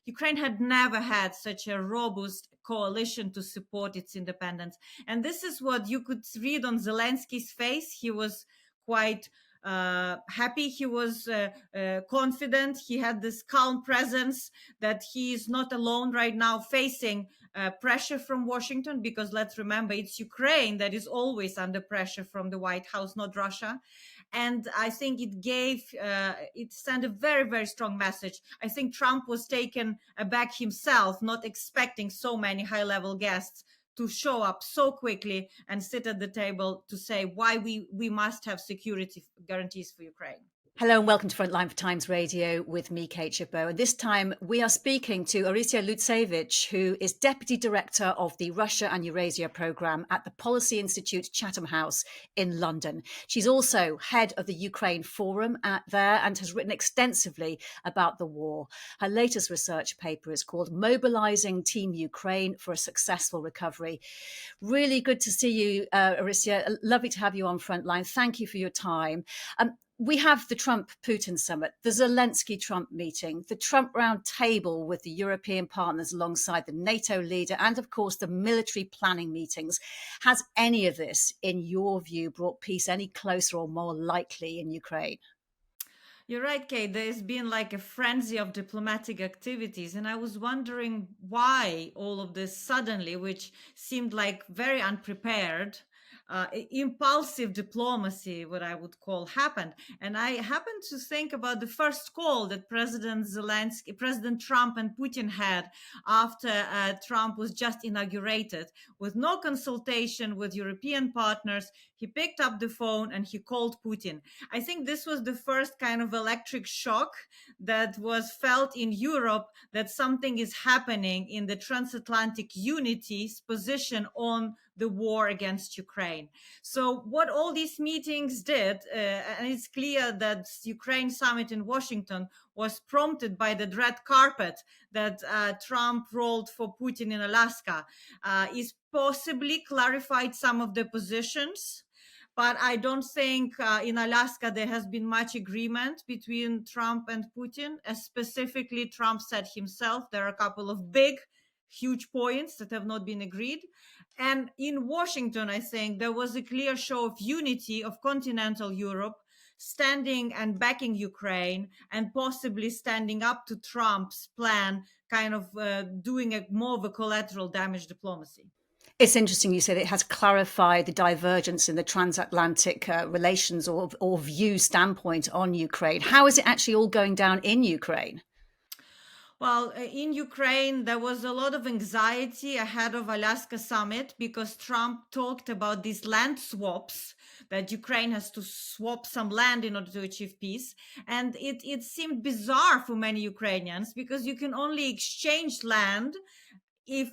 Ukraine had never had such a robust coalition to support its independence. And this is what you could read on Zelensky's face. He was quite happy. He was confident. He had this calm presence that he is not alone right now facing pressure from Washington, because let's remember, it's Ukraine that is always under pressure from the White House, not Russia. And I think it sent a very, very strong message. I think Trump was taken aback himself, not expecting so many high-level guests to show up so quickly and sit at the table to say why we must have security guarantees for Ukraine. Hello and welcome to Frontline for Times Radio with me, Kate Gerbeau. And this time we are speaking to Orysia Lutsevych, who is Deputy Director of the Russia and Eurasia Programme at the Policy Institute Chatham House in London. She's also head of the Ukraine Forum there and has written extensively about the war. Her latest research paper is called Mobilising Team Ukraine for a Successful Recovery. Really good to see you, Orysia. Lovely to have you on Frontline. Thank you for your time. We have the Trump-Putin summit, the Zelensky-Trump meeting, the Trump round table with the European partners alongside the NATO leader, and of course the military planning meetings. Has any of this, in your view, brought peace any closer or more likely in Ukraine? You're right, Kate. There's been like a frenzy of diplomatic activities. And I was wondering why all of this suddenly, which seemed like very unprepared, impulsive diplomacy, what I would call, happened. And I happened to think about the first call that President Trump and Putin had after Trump was just inaugurated, with no consultation with European partners. He picked up the phone and he called Putin. I think this was the first kind of electric shock that was felt in Europe, that something is happening in the transatlantic unity's position on the war against Ukraine. So what all these meetings did, and it's clear that Ukraine summit in Washington was prompted by the red carpet that Trump rolled for Putin in Alaska, is possibly clarified some of the positions. But I don't think in Alaska there has been much agreement between Trump and Putin. Specifically, Trump said himself there are a couple of huge points that have not been agreed. And in Washington, I think there was a clear show of unity of continental Europe, standing and backing Ukraine, and possibly standing up to Trump's plan, kind of doing more of a collateral damage diplomacy. It's interesting you said it has clarified the divergence in the transatlantic relations or view standpoint on Ukraine. How is it actually all going down in Ukraine? Well, in Ukraine, there was a lot of anxiety ahead of Alaska summit because Trump talked about these land swaps, that Ukraine has to swap some land in order to achieve peace. And it seemed bizarre for many Ukrainians, because you can only exchange land if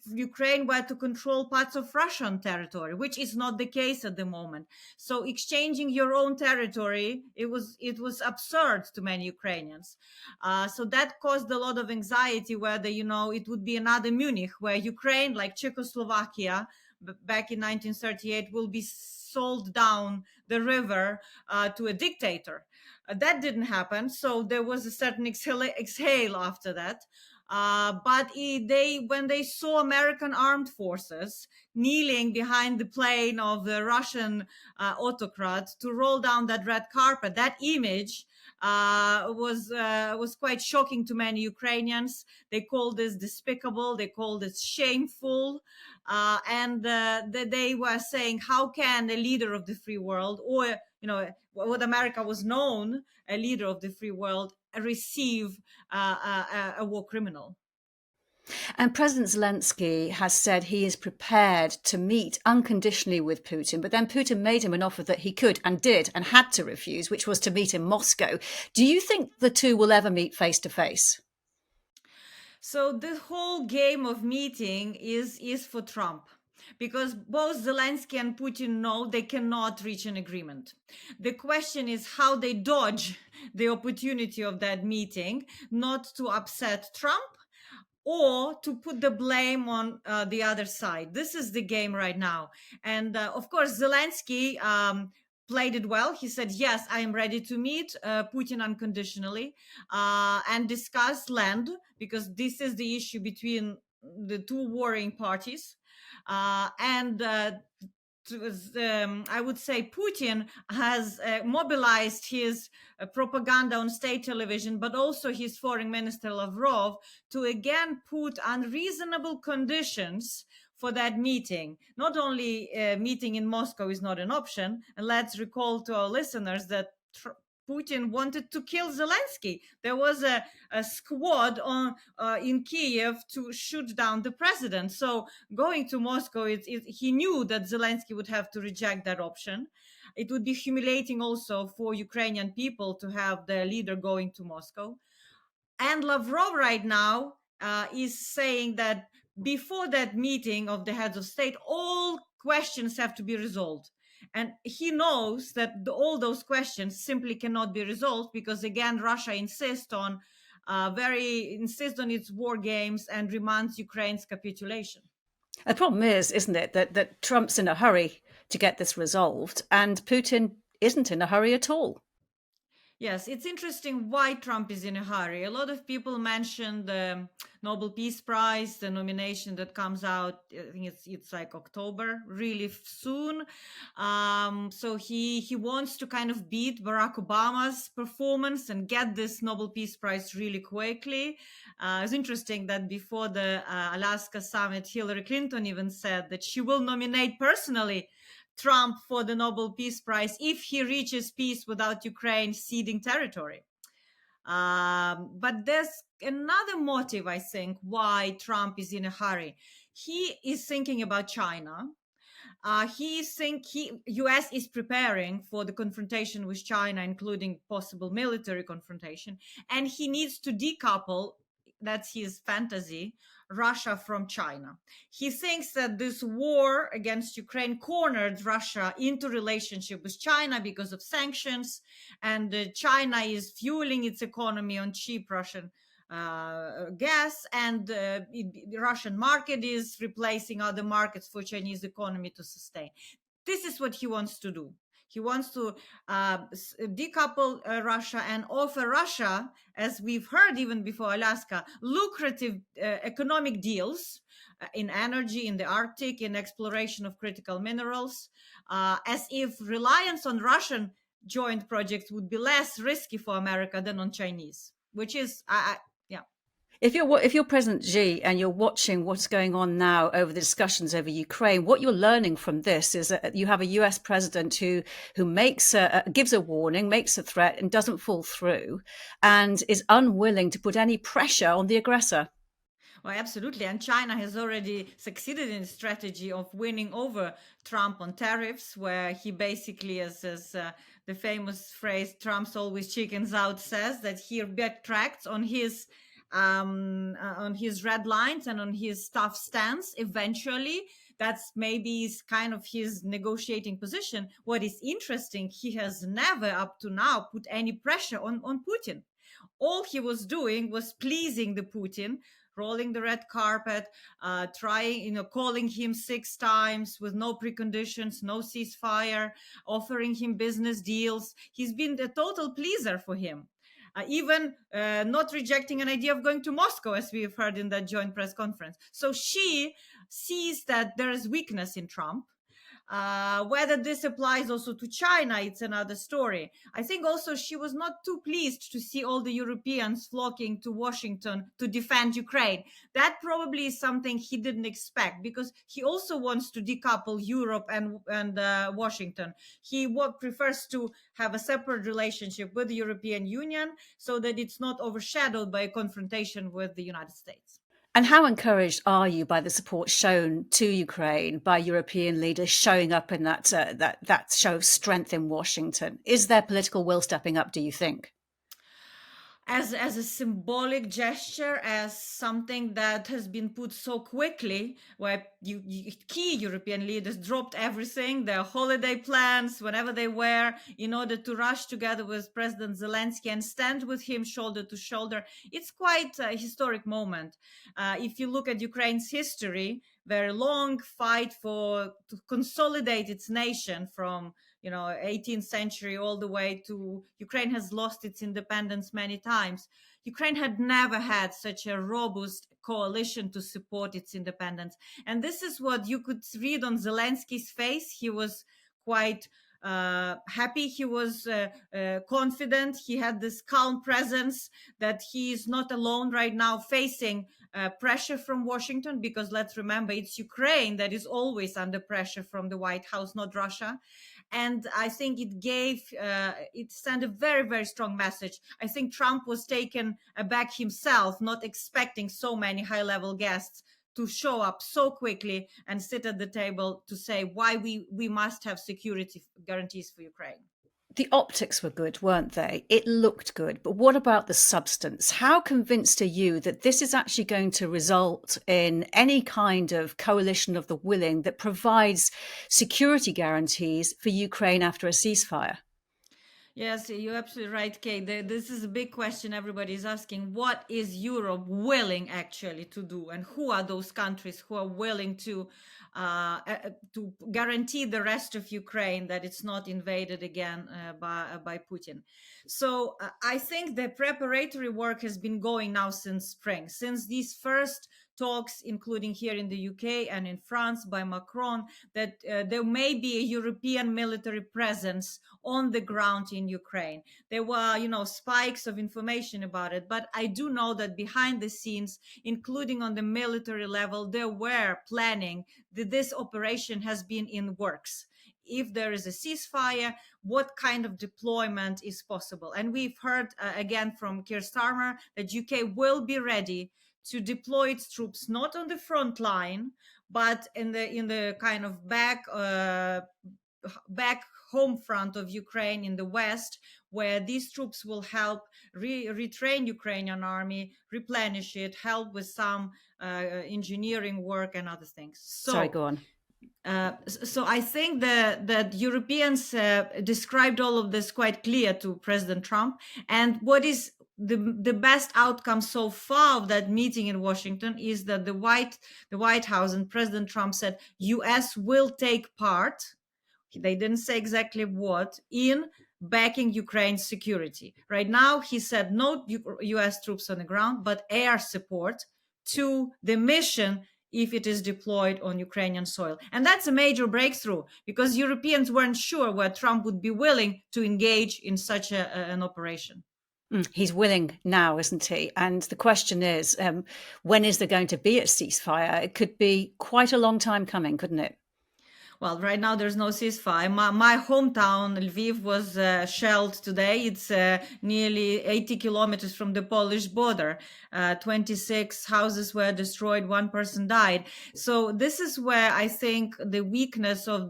Ukraine were to control parts of Russian territory, which is not the case at the moment. So exchanging your own territory, it was absurd to many Ukrainians. So that caused a lot of anxiety, whether, it would be another Munich, where Ukraine, like Czechoslovakia back in 1938, will be sold down the river to a dictator. That didn't happen. So there was a certain exhale after that. But when they saw American armed forces kneeling behind the plane of the Russian autocrat to roll down that red carpet, that image was quite shocking to many Ukrainians. They called this despicable, they called it shameful, and they were saying, how can a leader of the free world, or what America was known, a leader of the free world, receive a war criminal? And President Zelensky has said he is prepared to meet unconditionally with Putin, but then Putin made him an offer that he could and did and had to refuse, which was to meet in Moscow. Do you think the two will ever meet face to face? So the whole game of meeting is for Trump, because both Zelensky and Putin know they cannot reach an agreement. The question is how they dodge the opportunity of that meeting, not to upset Trump or to put the blame on the other side. This is the game right now. And of course, Zelensky played it well. He said, yes, I am ready to meet Putin unconditionally and discuss land, because this is the issue between the two warring parties. And I would say Putin has mobilized his propaganda on state television, but also his foreign minister Lavrov, to again put unreasonable conditions for that meeting. Not only meeting in Moscow is not an option, and let's recall to our listeners that Putin wanted to kill Zelensky. There was a squad on in Kiev to shoot down the president. So going to Moscow, he knew that Zelensky would have to reject that option. It would be humiliating also for Ukrainian people to have their leader going to Moscow. And Lavrov right now is saying that before that meeting of the heads of state, all questions have to be resolved. And he knows that all those questions simply cannot be resolved because, again, Russia insists on its war games and demands Ukraine's capitulation. The problem is, isn't it, that Trump's in a hurry to get this resolved, and Putin isn't in a hurry at all. Yes, it's interesting why Trump is in a hurry. A lot of people mention the Nobel Peace Prize, the nomination that comes out. I think it's like October, really soon. So he wants to kind of beat Barack Obama's performance and get this Nobel Peace Prize really quickly. It's interesting that before the Alaska summit, Hillary Clinton even said that she will nominate personally Trump for the Nobel Peace Prize if he reaches peace without Ukraine ceding territory. But there's another motive, I think, why Trump is in a hurry. He is thinking about China. U.S. is preparing for the confrontation with China, including possible military confrontation, and he needs to decouple. That's his fantasy, Russia from China. He thinks that this war against Ukraine cornered Russia into relationship with China because of sanctions, and China is fueling its economy on cheap Russian gas, and the Russian market is replacing other markets for Chinese economy to sustain. This is what he wants to do. He wants to decouple Russia and offer Russia, as we've heard even before Alaska, lucrative economic deals in energy, in the Arctic, in exploration of critical minerals, as if reliance on Russian joint projects would be less risky for America than on Chinese, which is, yeah. If you're President Xi and you're watching what's going on now over the discussions over Ukraine, what you're learning from this is that you have a US president who gives a warning, makes a threat, and doesn't fall through, and is unwilling to put any pressure on the aggressor. Well, absolutely. And China has already succeeded in the strategy of winning over Trump on tariffs, where he basically, as the famous phrase, Trump's always chickens out, says that he backtracked on his red lines and on his tough stance eventually. That's maybe kind of his negotiating position. What is interesting, he has never up to now put any pressure on Putin. All he was doing was pleasing the Putin, rolling the red carpet, calling him 6 times with no preconditions, no ceasefire, offering him business deals. He's been a total pleaser for him. Even not rejecting an idea of going to Moscow, as we've heard in that joint press conference. So she sees that there is weakness in Trump. Whether this applies also to China, it's another story. I think also she was not too pleased to see all the Europeans flocking to Washington to defend Ukraine. That probably is something he didn't expect, because he also wants to decouple Europe and Washington. He prefers to have a separate relationship with the European Union so that it's not overshadowed by a confrontation with the United States. And how encouraged are you by the support shown to Ukraine by European leaders showing up in that show of strength in Washington? Is there political will stepping up, do you think? As a symbolic gesture, as something that has been put so quickly, where key European leaders dropped everything, their holiday plans, whenever they were, in order to rush together with President Zelensky and stand with him shoulder to shoulder. It's quite a historic moment. If you look at Ukraine's history, very long fight to consolidate its nation from 18th century all the way to Ukraine has lost its independence many times. Ukraine had never had such a robust coalition to support its independence. And this is what you could read on Zelensky's face. He was quite happy. He was confident. He had this calm presence that he is not alone right now facing pressure from Washington, because let's remember, it's Ukraine that is always under pressure from the White House, not Russia. And I think it sent a very, very strong message. I think Trump was taken aback himself, not expecting so many high-level guests to show up so quickly and sit at the table to say why we must have security guarantees for Ukraine. The optics were good, weren't they? It looked good. But what about the substance? How convinced are you that this is actually going to result in any kind of coalition of the willing that provides security guarantees for Ukraine after a ceasefire? Yes, you're absolutely right, Kate. This is a big question everybody is asking. What is Europe willing actually to do? And who are those countries who are willing to guarantee the rest of Ukraine that it's not invaded again by Putin? So I think the preparatory work has been going now since spring, since these first talks, including here in the UK and in France by Macron, that there may be a European military presence on the ground in Ukraine. There were, spikes of information about it, but I do know that behind the scenes, including on the military level, there were planning that this operation has been in works. If there is a ceasefire, what kind of deployment is possible? And we've heard again from Keir Starmer that UK will be ready to deploy its troops not on the front line, but in the kind of back home front of Ukraine in the west, where these troops will help retrain Ukrainian army, replenish it, help with some engineering work and other things. Sorry, go on. So I think that Europeans described all of this quite clear to President Trump. And what is the best outcome so far of that meeting in Washington is that the White House and President Trump said US will take part. They didn't say exactly what in backing Ukraine's security. Right now, he said no US troops on the ground, but air support to the mission if it is deployed on Ukrainian soil. And that's a major breakthrough, because Europeans weren't sure where Trump would be willing to engage in such an operation. He's willing now, isn't he? And the question is, when is there going to be a ceasefire? It could be quite a long time coming, couldn't it? Well, right now there's no ceasefire. My hometown, Lviv, was shelled today. It's nearly 80 kilometers from the Polish border. 26 houses were destroyed. One person died. So this is where I think the weakness of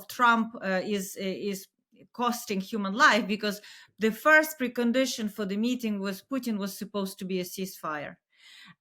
Trump is costing human life, because the first precondition for the meeting was Putin was supposed to be a ceasefire.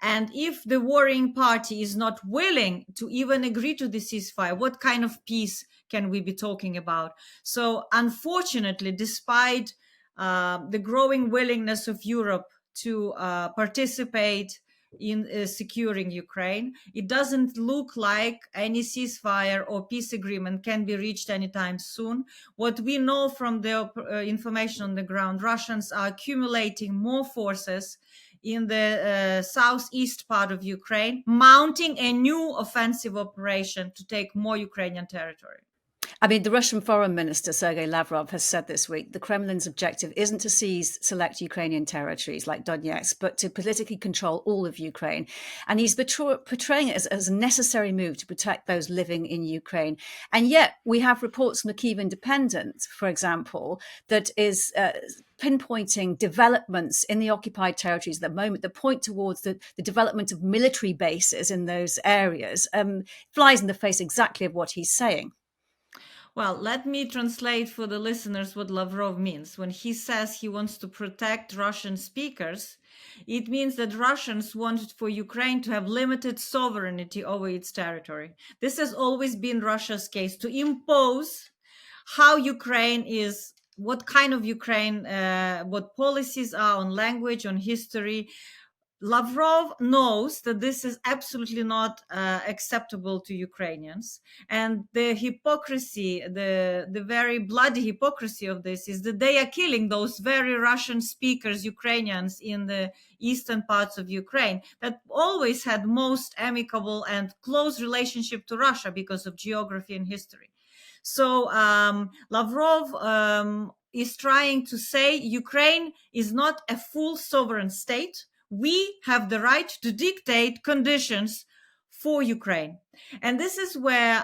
And if the warring party is not willing to even agree to the ceasefire, what kind of peace can we be talking about? So unfortunately, despite the growing willingness of Europe to participate in securing Ukraine, it doesn't look like any ceasefire or peace agreement can be reached anytime soon. What we know from the information on the ground, Russians are accumulating more forces in the southeast part of Ukraine, mounting a new offensive operation to take more Ukrainian territory. I mean, the Russian Foreign Minister, Sergei Lavrov, has said this week the Kremlin's objective isn't to seize select Ukrainian territories like Donetsk, but to politically control all of Ukraine. And he's portraying it as a necessary move to protect those living in Ukraine. And yet we have reports from the Kyiv Independent, for example, that is pinpointing developments in the occupied territories at the moment that point towards the development of military bases in those areas. Flies in the face exactly of what he's saying. Well, let me translate for the listeners what Lavrov means. When he says he wants to protect Russian speakers, it means that Russians want for Ukraine to have limited sovereignty over its territory. This has always been Russia's case, to impose how Ukraine is, what kind of Ukraine, what policies are on language, on history. Lavrov knows that this is absolutely not acceptable to Ukrainians. And the hypocrisy, the very bloody hypocrisy of this is that they are killing those very Russian speakers, Ukrainians in the eastern parts of Ukraine that always had most amicable and close relationship to Russia because of geography and history. So Lavrov is trying to say Ukraine is not a full sovereign state. We have the right to dictate conditions for Ukraine, and this is where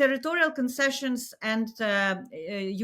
territorial concessions and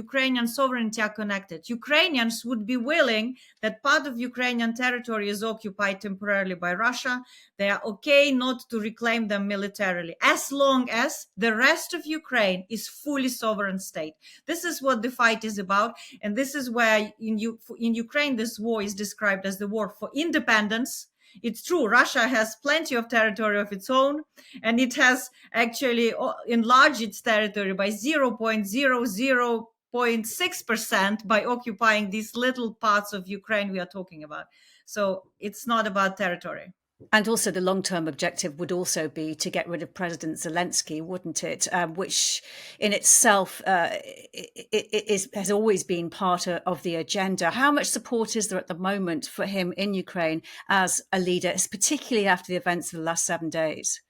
Ukrainian sovereignty are connected. Ukrainians would be willing that part of Ukrainian territory is occupied temporarily by Russia. They are okay not to reclaim them militarily, as long as the rest of Ukraine is fully sovereign state. This is what the fight is about, and this is where in Ukraine this war is described as the war for independence. It's true, Russia has plenty of territory of its own, and it has actually enlarged its territory by 0.0006% by occupying these little parts of Ukraine we are talking about. So it's not about territory. And also, the long-term objective would also be to get rid of President Zelensky, wouldn't it? Which, in itself, has always been part of the agenda. How much support is there at the moment for him in Ukraine as a leader, particularly after the events of the last 7 days?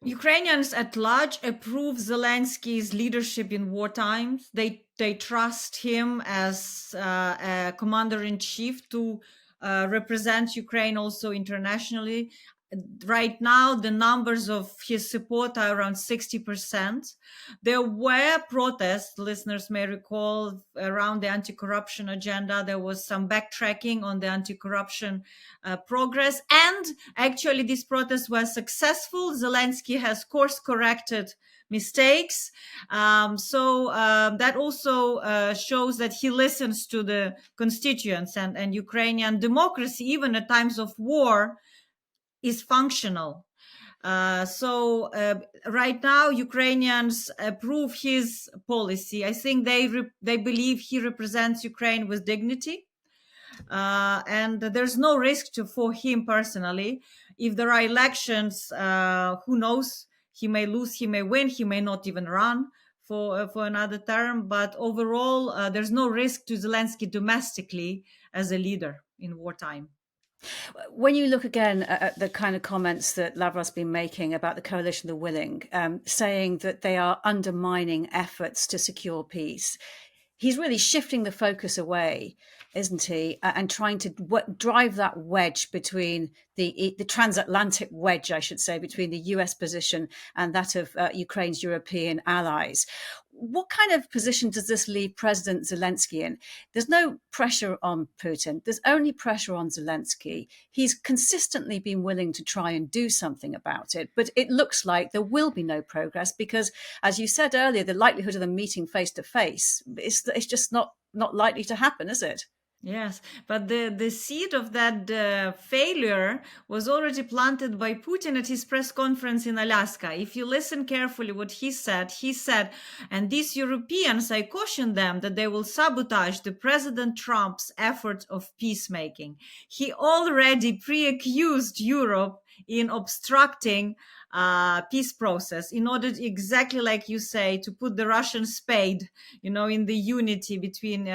Ukrainians at large approve Zelensky's leadership in war times. They trust him as a commander-in-chief to represent Ukraine also internationally. Right now, the numbers of his support are around 60%. There were protests, listeners may recall, around the anti-corruption agenda. There was some backtracking on the anti-corruption progress. And actually, these protests were successful. Zelensky has course-corrected mistakes. That also shows that he listens to the constituents, and Ukrainian democracy, even at times of war, is functional. Right now, Ukrainians approve his policy. I think they believe he represents Ukraine with dignity. And there's no risk for him personally. If there are elections, who knows? He may lose, he may win, he may not even run for another term. But overall, there's no risk to Zelensky domestically as a leader in wartime. When you look again at the kind of comments that Lavrov's been making about the coalition of the willing, saying that they are undermining efforts to secure peace, he's really shifting the focus away, isn't he? And trying to drive that wedge between the transatlantic wedge, I should say, between the US position and that of Ukraine's European allies. What kind of position does this leave President Zelensky in? There's no pressure on Putin. There's only pressure on Zelensky. He's consistently been willing to try and do something about it, but it looks like there will be no progress because, as you said earlier, the likelihood of them meeting face to face is just not likely to happen, is it? Yes, but the seed of that failure was already planted by Putin at his press conference in Alaska. If you listen carefully what he said, and these Europeans, I caution them that they will sabotage the President Trump's efforts of peacemaking. He already pre-accused Europe in obstructing peace process in order to, exactly like you say, to put the Russian spade, in the unity between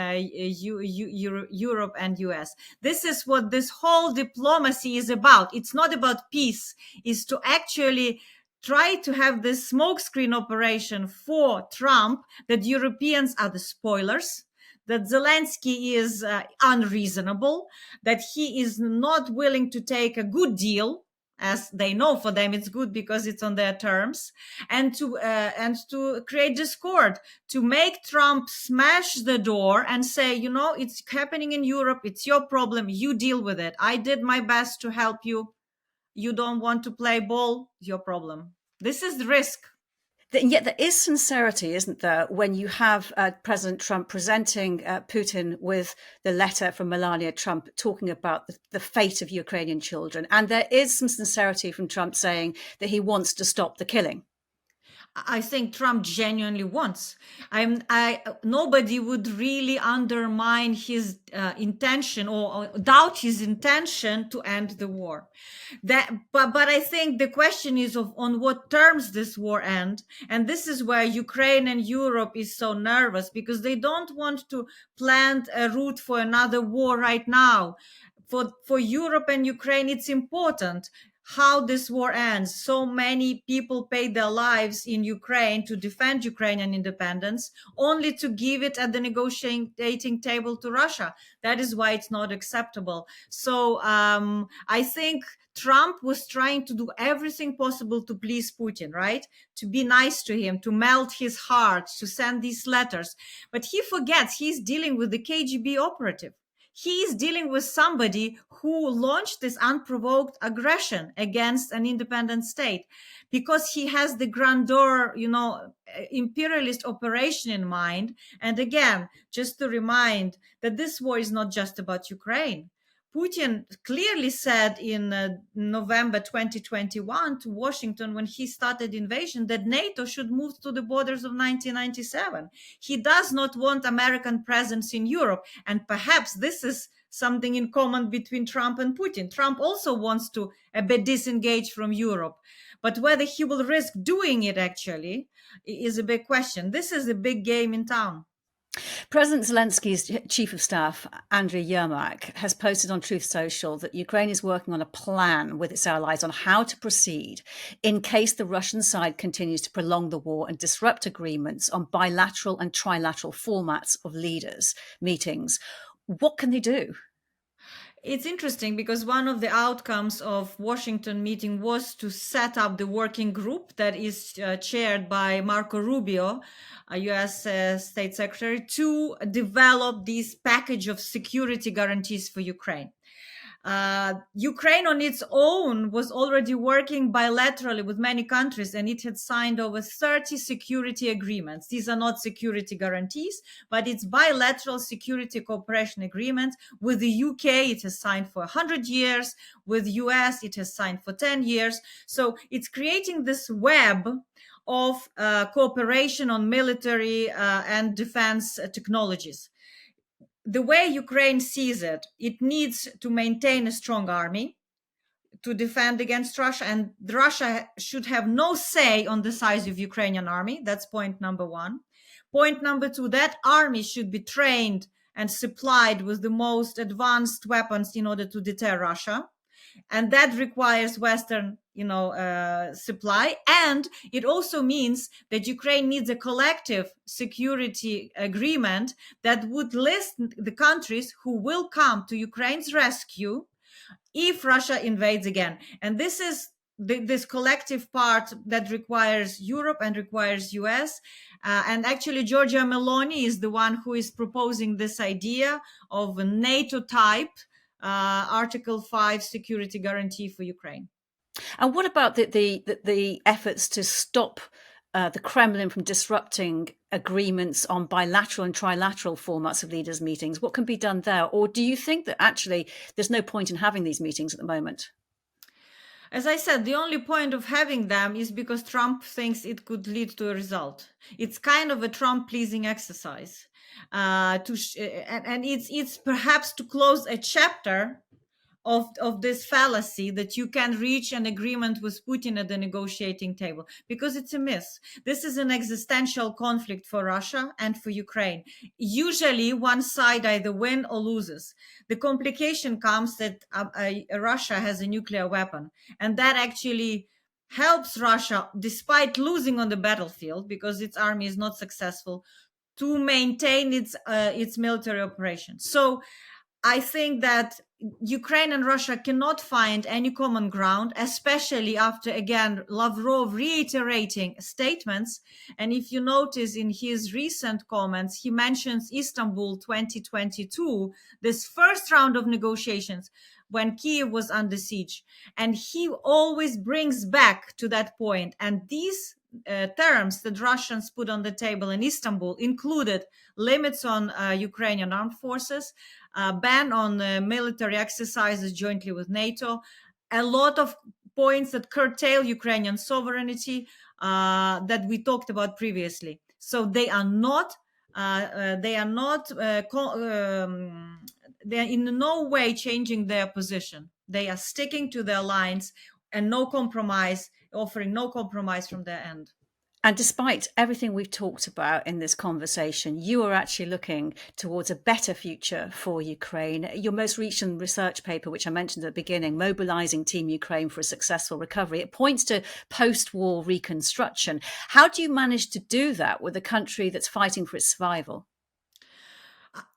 Europe and US. This is what this whole diplomacy is about. It's not about peace. It's to actually try to have this smokescreen operation for Trump that Europeans are the spoilers, that Zelensky is unreasonable, that he is not willing to take a good deal, as they know for them it's good because it's on their terms, and to create discord, to make Trump smash the door and say, it's happening in Europe, it's your problem, you deal with it. I did my best to help you. You don't want to play ball, your problem. This is the risk. And yet there is sincerity, isn't there, when you have President Trump presenting Putin with the letter from Melania Trump talking about the fate of Ukrainian children. And there is some sincerity from Trump saying that he wants to stop the killing. I think Trump genuinely wants. Nobody would really undermine his intention or doubt his intention to end the war. But I think the question is of on what terms this war end, and this is where Ukraine and Europe is so nervous because they don't want to plant a route for another war right now. For Europe and Ukraine, it's important how this war ends. So many people paid their lives in Ukraine to defend Ukrainian independence, only to give it at the negotiating table to Russia. That is why it's not acceptable. So I think Trump was trying to do everything possible to please Putin, right? To be nice to him, to melt his heart, to send these letters. But he forgets he's dealing with the KGB operative. He is dealing with somebody who launched this unprovoked aggression against an independent state because he has the grandeur, imperialist operation in mind. And again, just to remind that this war is not just about Ukraine. Putin clearly said in November 2021 to Washington when he started invasion that NATO should move to the borders of 1997. He does not want American presence in Europe. And perhaps this is something in common between Trump and Putin. Trump also wants to a bit disengage from Europe. But whether he will risk doing it actually is a big question. This is a big game in town. President Zelensky's chief of staff, Andriy Yermak, has posted on Truth Social that Ukraine is working on a plan with its allies on how to proceed in case the Russian side continues to prolong the war and disrupt agreements on bilateral and trilateral formats of leaders' meetings. What can they do? It's interesting because one of the outcomes of Washington meeting was to set up the working group that is chaired by Marco Rubio, a US State Secretary, to develop this package of security guarantees for Ukraine. Ukraine on its own was already working bilaterally with many countries and it had signed over 30 security agreements. These are not security guarantees, but it's bilateral security cooperation agreements. With the UK, it has signed for 100 years. With US, it has signed for 10 years. So it's creating this web of cooperation on military and defense technologies. The way Ukraine sees it, it needs to maintain a strong army to defend against Russia, and Russia should have no say on the size of Ukrainian army. That's point number one. Point number two, that army should be trained and supplied with the most advanced weapons in order to deter Russia. And that requires Western, supply. And it also means that Ukraine needs a collective security agreement that would list the countries who will come to Ukraine's rescue if Russia invades again. And this is this collective part that requires Europe and requires US. And actually, Giorgia Meloni is the one who is proposing this idea of a NATO type Article 5 security guarantee for Ukraine. And what about the efforts to stop the Kremlin from disrupting agreements on bilateral and trilateral formats of leaders' meetings? What can be done there? Or do you think that actually there's no point in having these meetings at the moment? As I said, the only point of having them is because Trump thinks it could lead to a result. It's kind of a Trump-pleasing exercise. And it's perhaps to close a chapter of this fallacy that you can reach an agreement with Putin at the negotiating table, because it's a myth. This is an existential conflict for Russia and for Ukraine. Usually one side either wins or loses. The complication comes that Russia has a nuclear weapon, and that actually helps Russia, despite losing on the battlefield, because its army is not successful, to maintain its military operation. So I think that Ukraine and Russia cannot find any common ground, especially after, again, Lavrov reiterating statements. And if you notice in his recent comments, he mentions Istanbul 2022, this first round of negotiations when Kyiv was under siege. And he always brings back to that point. And these terms that Russians put on the table in Istanbul included limits on Ukrainian armed forces, ban on military exercises jointly with NATO, a lot of points that curtail Ukrainian sovereignty, that we talked about previously. So they are not. They are not. They are in no way changing their position. They are sticking to their lines and no compromise, offering no compromise from their end. And despite everything we've talked about in this conversation, you are actually looking towards a better future for Ukraine. Your most recent research paper, which I mentioned at the beginning, Mobilizing Team Ukraine for a Successful Recovery, it points to post-war reconstruction. How do you manage to do that with a country that's fighting for its survival?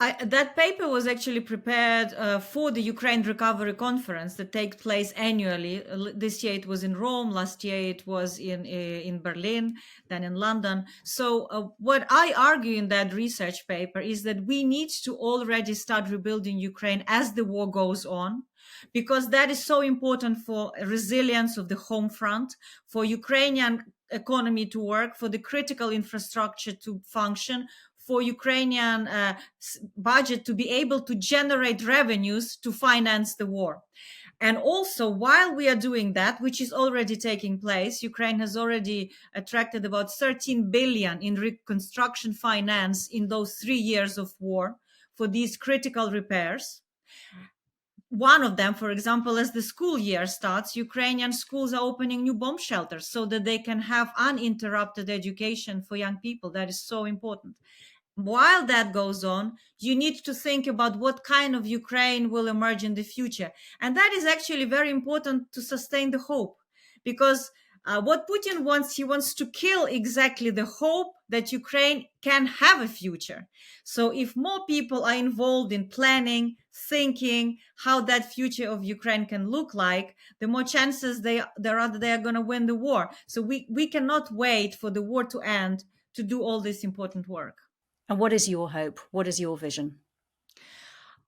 That paper was actually prepared for the Ukraine Recovery Conference that takes place annually. This year it was in Rome. Last year it was in Berlin, then in London. So what I argue in that research paper is that we need to already start rebuilding Ukraine as the war goes on, because that is so important for resilience of the home front, for Ukrainian economy to work, for the critical infrastructure to function, for Ukrainian budget to be able to generate revenues to finance the war. And also, while we are doing that, which is already taking place, Ukraine has already attracted about 13 billion in reconstruction finance in those 3 years of war for these critical repairs. One of them, for example, as the school year starts, Ukrainian schools are opening new bomb shelters so that they can have uninterrupted education for young people. That is so important. While that goes on, you need to think about what kind of Ukraine will emerge in the future. And that is actually very important to sustain the hope, because what Putin wants, he wants to kill exactly the hope that Ukraine can have a future. So if more people are involved in planning, thinking how that future of Ukraine can look like, the more chances they are going to win the war. So we cannot wait for the war to end to do all this important work. And what is your hope? What is your vision?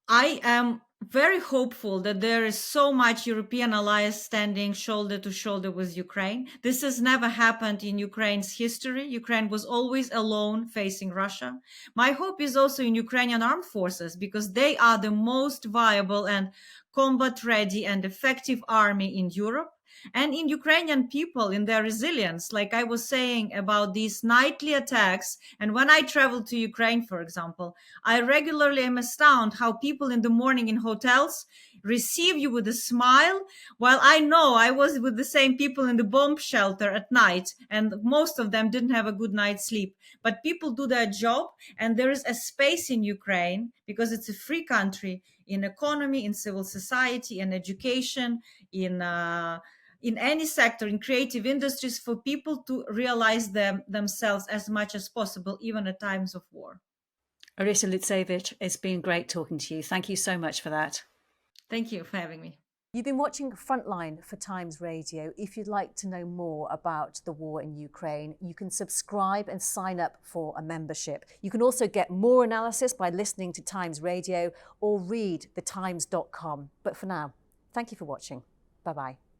I am very hopeful that there is so much European allies standing shoulder to shoulder with Ukraine. This has never happened in Ukraine's history. Ukraine was always alone facing Russia. My hope is also in Ukrainian armed forces, because they are the most viable and combat ready and effective army in Europe. And in Ukrainian people, in their resilience, like I was saying about these nightly attacks. And when I travel to Ukraine, for example, I regularly am astounded how people in the morning in hotels receive you with a smile, while I know I was with the same people in the bomb shelter at night, and most of them didn't have a good night's sleep. But people do their job, and there is a space in Ukraine, because it's a free country, in economy, in civil society, in education, in any sector, in creative industries, for people to realize themselves as much as possible, even at times of war. Orysia Lutsevych, it's been great talking to you. Thank you so much for that. Thank you for having me. You've been watching Frontline for Times Radio. If you'd like to know more about the war in Ukraine, you can subscribe and sign up for a membership. You can also get more analysis by listening to Times Radio or read thetimes.com. But for now, thank you for watching. Bye-bye.